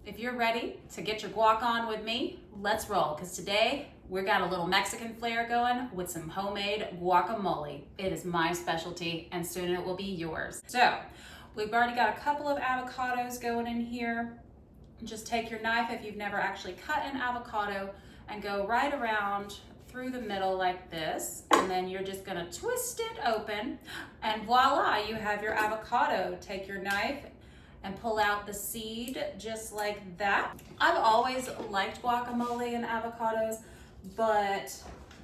if you're ready to get your guac on with me, let's roll, because today we got a little Mexican flair going with some homemade guacamole. It is my specialty, and soon it will be yours. So we've already got a couple of avocados going in here. Just take your knife, if you've never actually cut an avocado, and go right around through the middle like this, and then you're just gonna twist it open, and voila, you have your avocado. Take your knife and pull out the seed just like that. I've always liked guacamole and avocados, but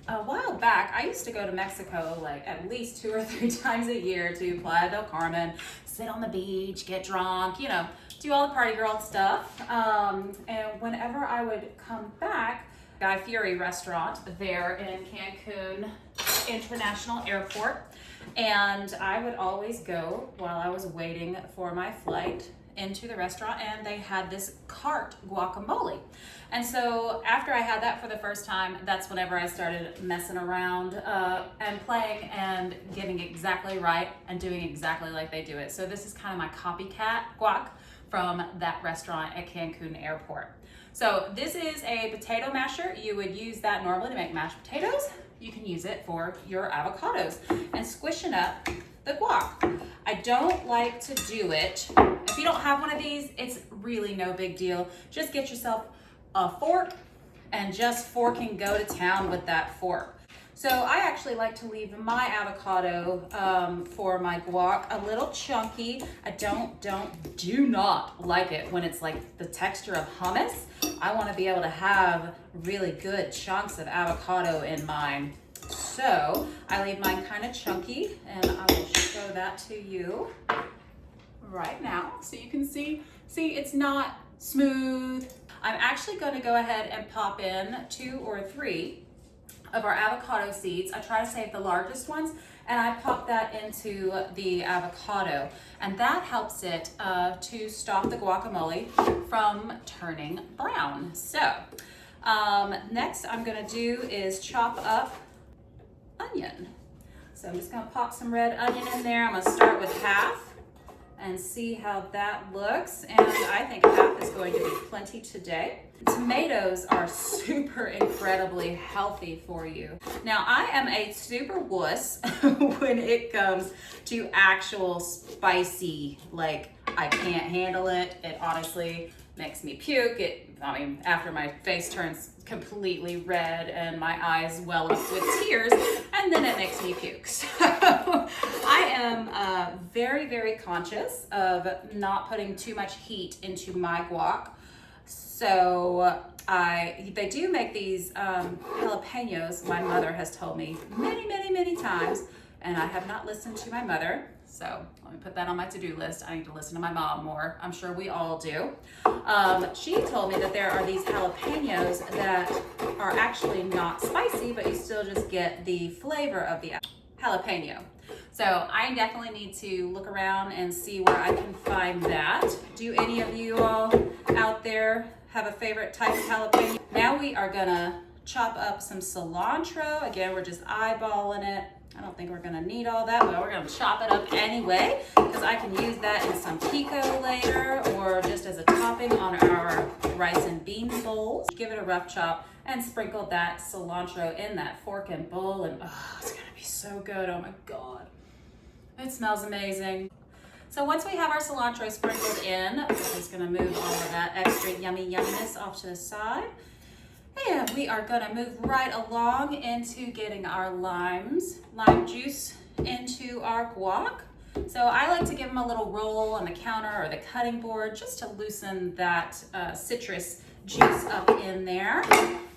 a while back, I used to go to Mexico like at least 2 or 3 times a year to Playa del Carmen, sit on the beach, get drunk, you know, do all the party girl stuff. And whenever I would come back, Guy Fieri restaurant there in Cancun International Airport, and I would always go while I was waiting for my flight into the restaurant, and they had this cart guacamole. And so after I had that for the first time, that's whenever I started messing around and playing and getting exactly right and doing exactly like they do it. So this is kind of my copycat guac from that restaurant at Cancun Airport. So this is a potato masher. You would use that normally to make mashed potatoes. You can use it for your avocados and squishing up the guac. I don't like to do it. If you don't have one of these, it's really no big deal. Just get yourself a fork and just fork and go to town with that fork. So I actually like to leave my avocado for my guac a little chunky. I do not like it when it's like the texture of hummus. I want to be able to have really good chunks of avocado in mine. So I leave mine kind of chunky, and I will show that to you right now so you can see it's not smooth. I'm actually going to go ahead and pop in 2 or 3 of our avocado seeds. I try to save the largest ones, and I pop that into the avocado, and that helps it to stop the guacamole from turning brown. So next I'm gonna do is chop up onion. So I'm just gonna pop some red onion in there. I'm gonna start with half and see how that looks, and I think half is going to be plenty today. Tomatoes are super incredibly healthy for you. Now, I am a super wuss when it comes to actual spicy. Like, I can't handle it. It honestly makes me puke. After my face turns completely red and my eyes well up with tears, and then it makes me puke. So I am very, very conscious of not putting too much heat into my guac. So they do make these jalapenos, my mother has told me many, many, many times, and I have not listened to my mother. So let me put that on my to-do list. I need to listen to my mom more. I'm sure we all do. She told me that there are these jalapenos that are actually not spicy, but you still just get the flavor of the jalapeno. So I definitely need to look around and see where I can find that. Do any of you all out there have a favorite type of jalapeno? Now we are gonna chop up some cilantro. Again, we're just eyeballing it. I don't think we're gonna need all that, but we're gonna chop it up anyway, because I can use that in some pico later, or just as a topping on our rice and beans bowls. Give it a rough chop and sprinkle that cilantro in that fork and bowl, and oh, it's gonna be so good. Oh my God. It smells amazing. So once we have our cilantro sprinkled in, we're just gonna move all of that extra yumminess off to the side. And we are gonna move right along into getting our lime juice into our guac. So I like to give them a little roll on the counter or the cutting board just to loosen that citrus juice up in there.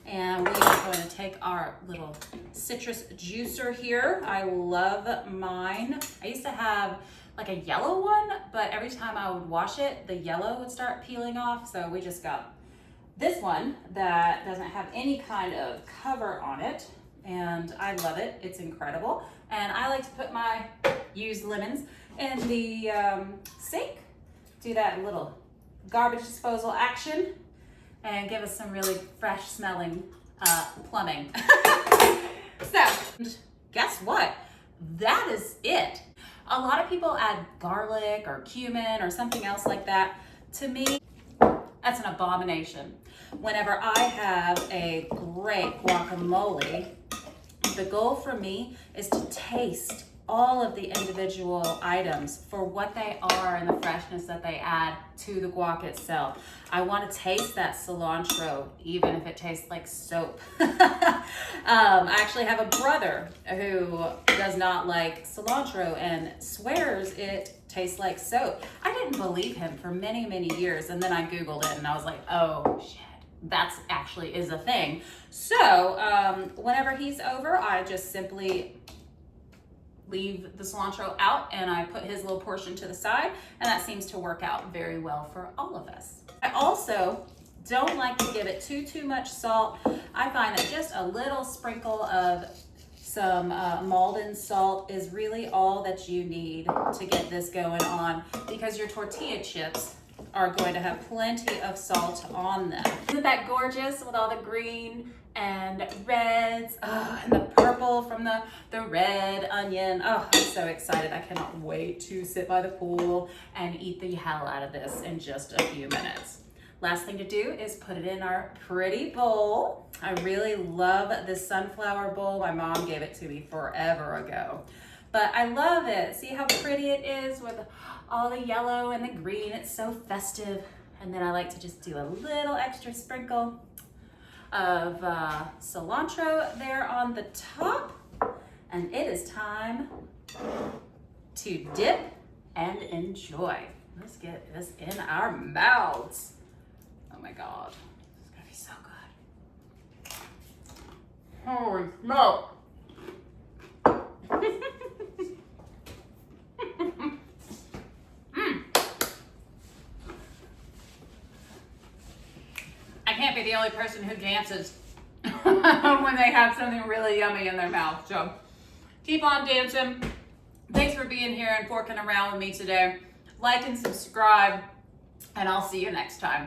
And we are going to take our little citrus juicer here. I love mine. I used to have like a yellow one, but every time I would wash it, the yellow would start peeling off. So we just got this one that doesn't have any kind of cover on it, and I love it. It's incredible. And I like to put my used lemons in the sink, do that little garbage disposal action, and give us some really fresh smelling plumbing. So guess what? That is it. A lot of people add garlic or cumin or something else like that. To me, That's an abomination. Whenever I have a great guacamole, the goal for me is to taste all of the individual items for what they are and the freshness that they add to the guac itself. I want to taste that cilantro, even if it tastes like soap. I actually have a brother who does not like cilantro and swears it tastes like soap. I didn't believe him for many, many years, and then I Googled it and I was like, oh shit. That's actually is a thing. So whenever he's over, I just simply leave the cilantro out and I put his little portion to the side, and that seems to work out very well for all of us. I also don't like to give it too much salt. I find that just a little sprinkle of some Maldon salt is really all that you need to get this going on, because your tortilla chips are going to have plenty of salt on them. Isn't that gorgeous with all the green and reds and the purple from the red onion? Oh, I'm so excited. I cannot wait to sit by the pool and eat the hell out of this in just a few minutes. Last thing to do is put it in our pretty bowl. I really love this sunflower bowl. My mom gave it to me forever ago. But I love it. See how pretty it is with all the yellow and the green. It's so festive. And then I like to just do a little extra sprinkle of cilantro there on the top. And it is time to dip and enjoy. Let's get this in our mouths. Oh my God, it's gonna be so good. Holy smoke. I can't be the only person who dances when they have something really yummy in their mouth. So keep on dancing. Thanks for being here and forking around with me today. Like and subscribe, and I'll see you next time.